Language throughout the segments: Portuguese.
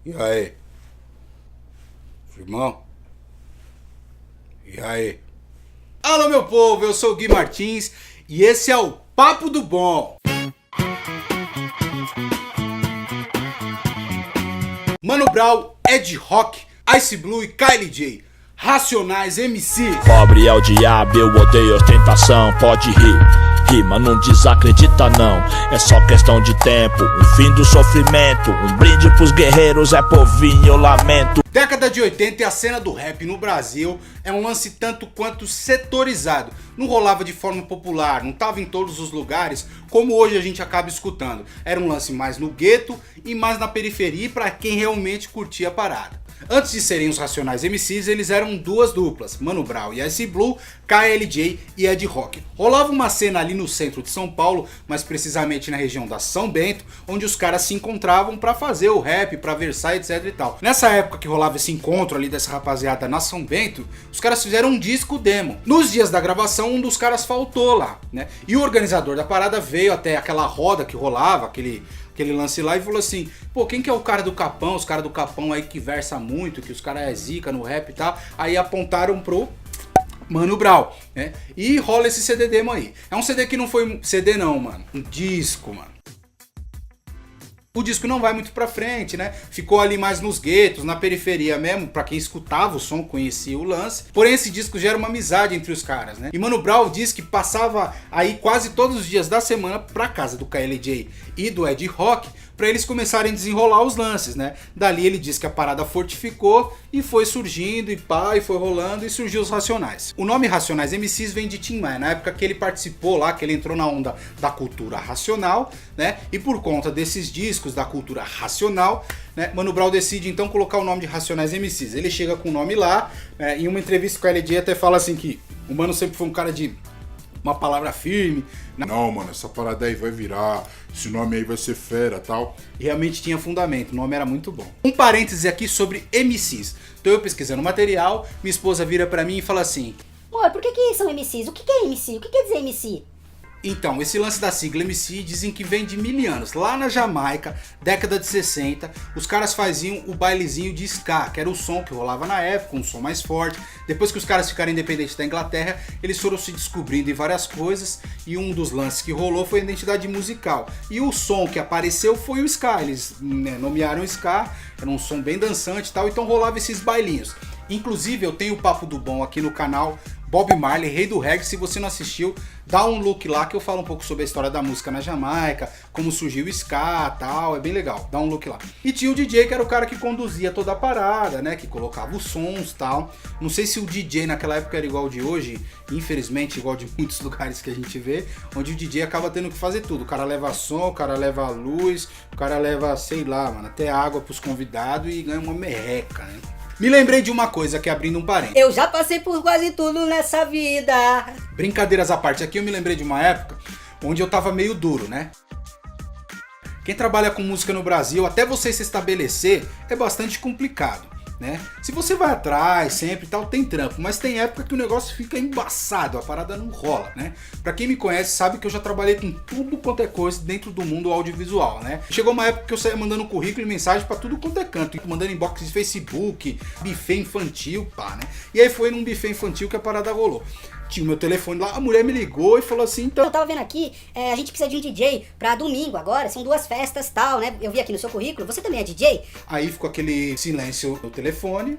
E aí? Firmão? E aí? Alô, meu povo, eu sou o Gui Martins e esse é o Papo do Bom. Mano Brown, Ed Rock, Ice Blue e Kylie J. Racionais MCs. Pobre é o diabo, eu odeio ostentação, pode rir. Rima, não desacredita não, é só questão de tempo. O fim do sofrimento, um brinde pros guerreiros, é povinho, eu lamento. Década de 80 e a cena do rap no Brasil é um lance tanto quanto setorizado. Não rolava de forma popular, não tava em todos os lugares, como hoje a gente acaba escutando. Era um lance mais no gueto e mais na periferia para quem realmente curtia a parada. Antes de serem os Racionais MCs, eles eram duas duplas, Mano Brown e Ice Blue, KLJ e Ed Rock. Rolava uma cena ali no centro de São Paulo, mais precisamente na região da São Bento, onde os caras se encontravam pra fazer o rap, pra versar, etc e tal. Nessa época que rolava esse encontro ali dessa rapaziada na São Bento, os caras fizeram um disco demo. Nos dias da gravação, um dos caras faltou lá, né? E o organizador da parada veio até aquela roda que rolava, aquele lance lá e falou assim: pô, quem que é o cara do Capão? Os caras do Capão aí que versa muito, que os caras é zica no rap e tal. Aí apontaram pro Mano Brown, né? E rola esse CD demo aí. É um CD que não foi CD não, mano. Um disco, mano. O disco não vai muito pra frente, né? Ficou ali mais nos guetos, na periferia mesmo, pra quem escutava o som, conhecia o lance. Porém, esse disco gera uma amizade entre os caras, né? E Mano Brown diz que passava aí quase todos os dias da semana pra casa do KLJ e do Ed Rock pra eles começarem a desenrolar os lances, né? Dali ele diz que a parada fortificou e foi surgindo e pá, e foi rolando e surgiu os Racionais. O nome Racionais MCs vem de Tim Maia, na época que ele participou lá, que ele entrou na onda da cultura racional, né? E por conta desses discos da cultura racional, né, Mano Brown decide então colocar o nome de Racionais MCs. Ele chega com o nome lá, né, em uma entrevista com a LD até fala assim que o Mano sempre foi um cara de uma palavra firme. Não, mano, essa parada aí vai virar, esse nome aí vai ser fera, tal. E realmente tinha fundamento, o nome era muito bom. Um parêntese aqui sobre MCs. Tô eu pesquisando material, minha esposa vira pra mim e fala assim: Amor, por que são MCs? O que é MC? O que quer dizer MC? então, esse lance da sigla MC dizem que vem de mil anos. Lá na Jamaica, década de 60, os caras faziam o bailezinho de ska, que era o som que rolava na época, um som mais forte. Depois que os caras ficaram independentes da Inglaterra, eles foram se descobrindo em várias coisas, e um dos lances que rolou foi a identidade musical. E o som que apareceu foi o ska, eles nomearam o ska, era um som bem dançante e tal, então rolava esses bailinhos. Inclusive eu tenho o Papo do Bom aqui no canal Bob Marley, Rei do Reggae. Se você não assistiu, dá um look lá que eu falo um pouco sobre a história da música na Jamaica, como surgiu o ska e tal, é bem legal, dá um look lá. E tinha o DJ que era o cara que conduzia toda a parada, né, que colocava os sons e tal. Não sei se o DJ naquela época era igual de hoje, infelizmente igual de muitos lugares que a gente vê, onde o DJ acaba tendo que fazer tudo. O cara leva som, o cara leva luz, o cara leva, sei lá, mano, até água pros convidados e ganha uma merreca, né. Me lembrei de uma coisa aqui, abrindo um parênteses. Eu já passei por quase tudo nessa vida. Brincadeiras à parte, aqui eu me lembrei de uma época onde eu tava meio duro, né? Quem trabalha com música no Brasil, até você se estabelecer, é bastante complicado, né? Se você vai atrás sempre e tal, tem trampo, mas tem época que o negócio fica embaçado, a parada não rola, né? Pra quem me conhece sabe que eu já trabalhei com tudo quanto é coisa dentro do mundo audiovisual, né? Chegou uma época que eu saía mandando currículo e mensagem pra tudo quanto é canto, mandando inbox de Facebook, buffet infantil, pá, né? E aí foi num buffet infantil que a parada rolou. Tinha o meu telefone lá, a mulher me ligou e falou assim, então... Eu tava vendo aqui, a gente precisa de um DJ pra domingo agora, são 2 festas tal, né? Eu vi aqui no seu currículo, você também é DJ? Aí ficou aquele silêncio no telefone.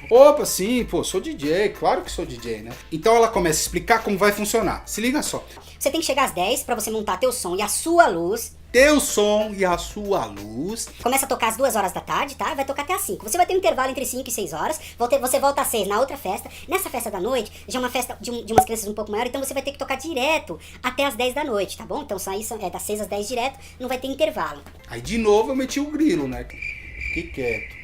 Opa, sim, pô, sou DJ, claro que sou DJ, né? Então ela começa a explicar como vai funcionar. Se liga só. Você tem que chegar às 10 pra você montar teu som e a sua luz. Teu som e a sua luz. Começa a tocar às 2 horas da tarde, tá? Vai tocar até às 5. Você vai ter um intervalo entre 5 e 6 horas. Você volta às 6 na outra festa. Nessa festa da noite, já é uma festa de umas crianças um pouco maiores, então você vai ter que tocar direto até às 10 da noite, tá bom? Então isso aí das 6 às 10 direto, não vai ter intervalo. Aí de novo eu meti o grilo, né? Fiquei quieto.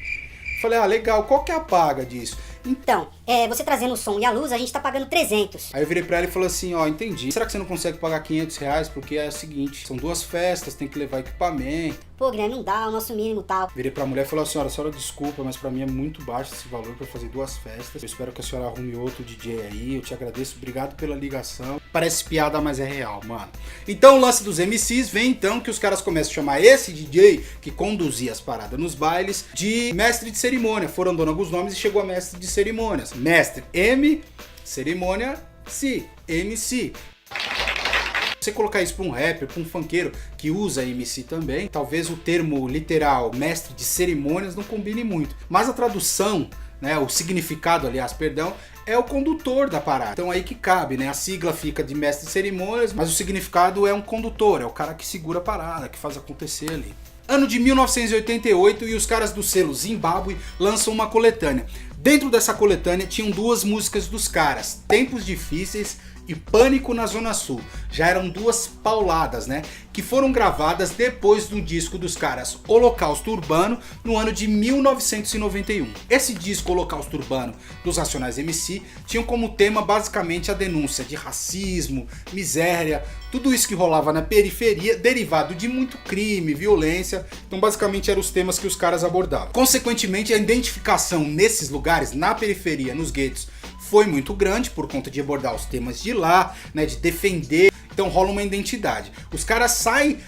Falei, ah, legal, qual que é a paga disso? Então, você trazendo o som e a luz, a gente tá pagando 300. Aí eu virei pra ela e falei assim, ó, entendi. Será que você não consegue pagar R$ 500? Porque é o seguinte, são 2 festas, tem que levar equipamento. Pô, Guilherme, não dá, o nosso mínimo tal. Virei pra mulher e falei, senhora, desculpa, mas pra mim é muito baixo esse valor pra fazer 2 festas. Eu espero que a senhora arrume outro DJ aí, eu te agradeço, obrigado pela ligação. Parece piada, mas é real, mano. Então o lance dos MCs vem então que os caras começam a chamar esse DJ que conduzia as paradas nos bailes de mestre de cerimônia. Foram dando alguns nomes e chegou a mestre de cerimônias. Mestre M, cerimônia C, MC. Você colocar isso para um rapper, para um funkeiro que usa MC também, talvez o termo literal mestre de cerimônias não combine muito. Mas a tradução, né, o significado, aliás, perdão, é o condutor da parada. Então aí que cabe, né? A sigla fica de mestre de cerimônias, mas o significado é um condutor, é o cara que segura a parada, que faz acontecer ali. Ano de 1988 e os caras do selo Zimbábue lançam uma coletânea. Dentro dessa coletânea tinham 2 músicas dos caras, Tempos Difíceis e Pânico na Zona Sul. Já eram 2 pauladas, né? Que foram gravadas depois do disco dos caras Holocausto Urbano, no ano de 1991. Esse disco Holocausto Urbano dos Racionais MC tinha como tema basicamente a denúncia de racismo, miséria, tudo isso que rolava na periferia, derivado de muito crime, violência. Então basicamente eram os temas que os caras abordavam. Consequentemente, a identificação nesses lugares, na periferia, nos guetos, foi muito grande por conta de abordar os temas de lá, né, de defender. Então rola uma identidade. Os caras saem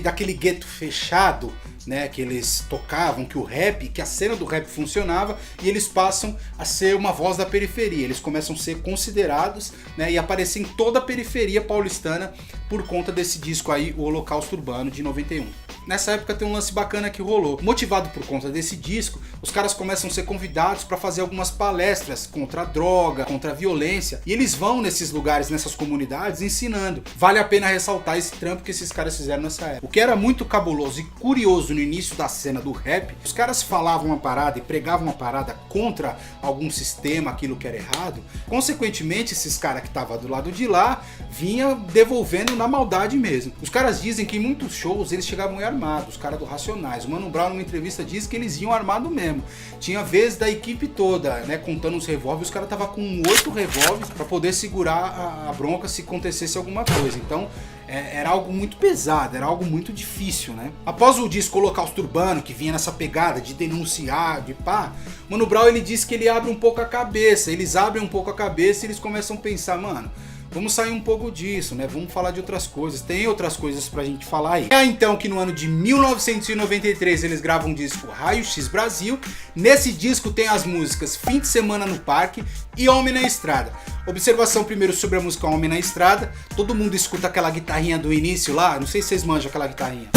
daquele gueto fechado, né, que eles tocavam, que a cena do rap funcionava, e eles passam a ser uma voz da periferia. Eles começam a ser considerados, né, e aparecem em toda a periferia paulistana por conta desse disco aí, o Holocausto Urbano de 91. Nessa época tem um lance bacana que rolou. Motivado por conta desse disco, os caras começam a ser convidados para fazer algumas palestras contra a droga, contra a violência, e eles vão nesses lugares, nessas comunidades, ensinando. Vale a pena ressaltar esse trampo que esses caras fizeram nessa época. O que era muito cabuloso e curioso no início da cena do rap, os caras falavam uma parada e pregavam uma parada contra algum sistema, aquilo que era errado. Consequentemente, esses caras que estavam do lado de lá vinham devolvendo na maldade mesmo. Os caras dizem que em muitos shows eles chegavam armados, os caras do Racionais. O Mano Brown, numa entrevista, disse que eles iam armados mesmo. Tinha vez da equipe toda, né, contando os revólveres, os caras estavam com 8 revólveres para poder segurar a bronca se acontecesse alguma coisa. Então era algo muito pesado, era algo muito difícil, né? Após o disco Holocausto Urbano, que vinha nessa pegada de denunciar, de pá, Mano Brown, ele disse que ele abre um pouco a cabeça, eles abrem um pouco a cabeça e eles começam a pensar, mano, vamos sair um pouco disso, né? Vamos falar de outras coisas. Tem outras coisas pra gente falar aí. É então que no ano de 1993 eles gravam o disco Raio X Brasil. Nesse disco tem as músicas Fim de Semana no Parque e Homem na Estrada. Observação primeiro sobre a música Homem na Estrada. Todo mundo escuta aquela guitarrinha do início lá. Não sei se vocês manjam aquela guitarrinha.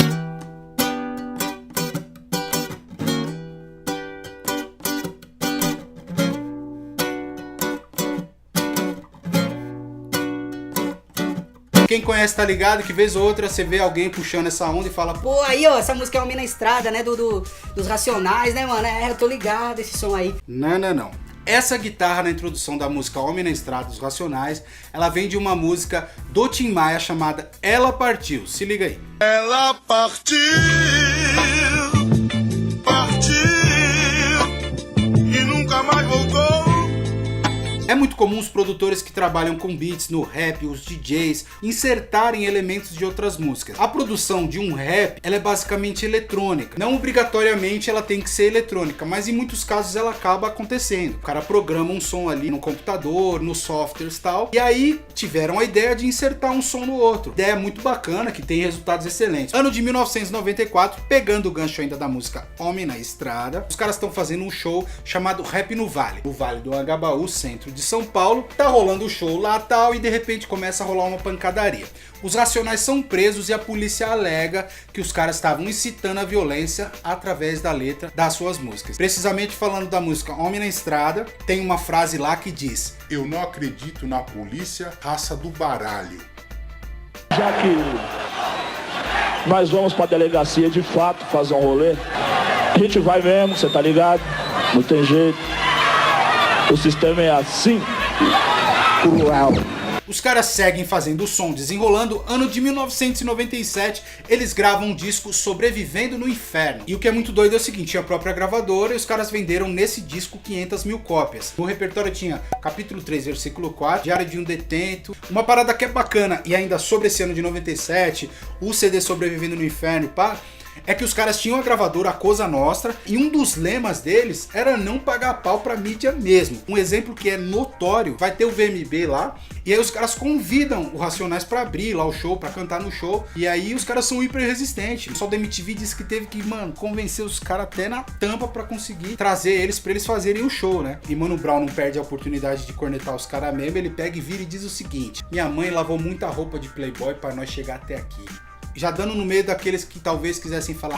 Quem conhece tá ligado que vez ou outra você vê alguém puxando essa onda e fala, pô, aí ó, essa música é Homem na Estrada, né, dos Racionais, né, mano, eu tô ligado esse som aí. Não. Essa guitarra na introdução da música Homem na Estrada dos Racionais, ela vem de uma música do Tim Maia chamada Ela Partiu, se liga aí. Ela partiu e nunca mais voltou. É muito comum os produtores que trabalham com beats no rap, os DJs, insertarem elementos de outras músicas. A produção de um rap, ela é basicamente eletrônica. Não obrigatoriamente ela tem que ser eletrônica, mas em muitos casos ela acaba acontecendo. O cara programa um som ali no computador, nos softwares e tal, e aí tiveram a ideia de insertar um som no outro. Ideia muito bacana, que tem resultados excelentes. Ano de 1994, pegando o gancho ainda da música Homem na Estrada, os caras estão fazendo um show chamado Rap no Vale. O Vale do Angabaú, centro de São Paulo, tá rolando o show lá tal e de repente começa a rolar uma pancadaria. Os Racionais são presos e a polícia alega que os caras estavam incitando a violência através da letra das suas músicas. Precisamente falando da música Homem na Estrada, tem uma frase lá que diz: Eu não acredito na polícia, raça do baralho. Já que nós vamos pra delegacia de fato fazer um rolê, a gente vai mesmo, você tá ligado? Não tem jeito. O sistema é assim, cruel. Os caras seguem fazendo o som, desenrolando. Ano de 1997, eles gravam um disco Sobrevivendo no Inferno. E o que é muito doido é o seguinte, tinha a própria gravadora e os caras venderam nesse disco 500 mil cópias. No repertório tinha capítulo 3, versículo 4, Diário de um Detento. Uma parada que é bacana, e ainda sobre esse ano de 97, o CD Sobrevivendo no Inferno, pá, é que os caras tinham a gravadora Cosa Nostra e um dos lemas deles era não pagar pau pra mídia mesmo. Um exemplo que é notório, vai ter o VMB lá, e aí os caras convidam o Racionais pra abrir lá o show, pra cantar no show, e aí os caras são hiper resistentes. O pessoal da MTV disse que teve que, mano, convencer os caras até na tampa pra conseguir trazer eles pra eles fazerem o show, né? E Mano Brown não perde a oportunidade de cornetar os caras mesmo, ele pega e vira e diz o seguinte: minha mãe lavou muita roupa de Playboy pra nós chegar até aqui. Já dando no meio daqueles que talvez quisessem falar: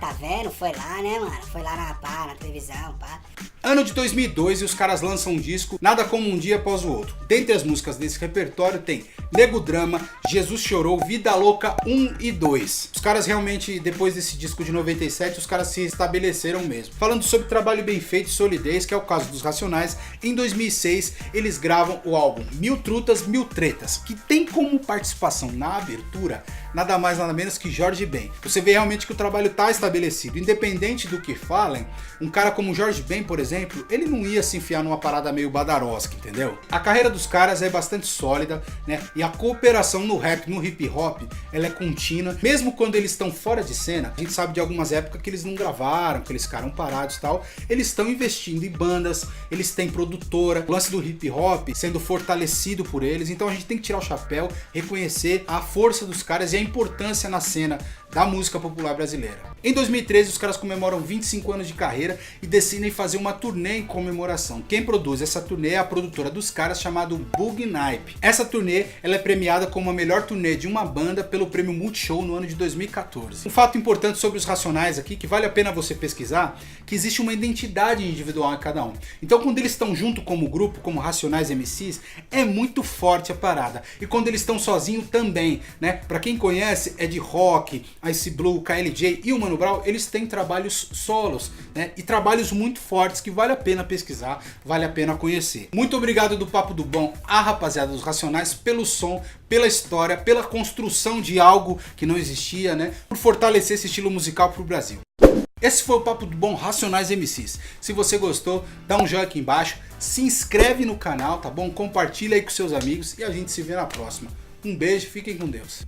tá vendo? Foi lá, né, mano? Foi lá na televisão, pá. Ano de 2002 e os caras lançam um disco, Nada Como Um Dia Após o Outro. Dentre as músicas desse repertório tem Nego Drama, Jesus Chorou, Vida Louca 1 e 2. Os caras realmente, depois desse disco de 97, os caras se estabeleceram mesmo. Falando sobre trabalho bem feito e solidez, que é o caso dos Racionais, em 2006 eles gravam o álbum Mil Trutas, Mil Tretas, que tem como participação na abertura nada mais nada menos que Jorge Ben. Você vê realmente que o trabalho tá estabelecido, independente do que falem. Um cara como Jorge Ben, por exemplo, ele não ia se enfiar numa parada meio badarosca, entendeu? A carreira dos caras é bastante sólida, né? E a cooperação no rap, no hip hop, ela é contínua. Mesmo quando eles estão fora de cena, a gente sabe de algumas épocas que eles não gravaram, que eles ficaram parados e tal. Eles estão investindo em bandas, eles têm produtora, o lance do hip hop sendo fortalecido por eles. Então a gente tem que tirar o chapéu, reconhecer a força dos caras e a importância na cena da música popular brasileira. Em 2013 os caras comemoram 25 anos de carreira e decidem fazer uma turnê em comemoração. Quem produz essa turnê é a produtora dos caras, chamado Bug Nipe. Essa turnê ela é premiada como a melhor turnê de uma banda pelo prêmio Multishow no ano de 2014. Um fato importante sobre os Racionais aqui, que vale a pena você pesquisar, que existe uma identidade individual em cada um. Então quando eles estão junto como grupo, como Racionais MCs, é muito forte a parada. E quando eles estão sozinhos também, né? Pra quem conhece, é de rock, Ice Blue, KLJ e o Mano Brown, eles têm trabalhos solos, né? E trabalhos muito fortes que vale a pena pesquisar, vale a pena conhecer. Muito obrigado do Papo do Bom à rapaziada dos Racionais pelo som, pela história, pela construção de algo que não existia, né? Por fortalecer esse estilo musical pro Brasil. Esse foi o Papo do Bom Racionais MCs. Se você gostou, dá um joinha aqui embaixo, se inscreve no canal, tá bom? Compartilha aí com seus amigos e a gente se vê na próxima. Um beijo, fiquem com Deus.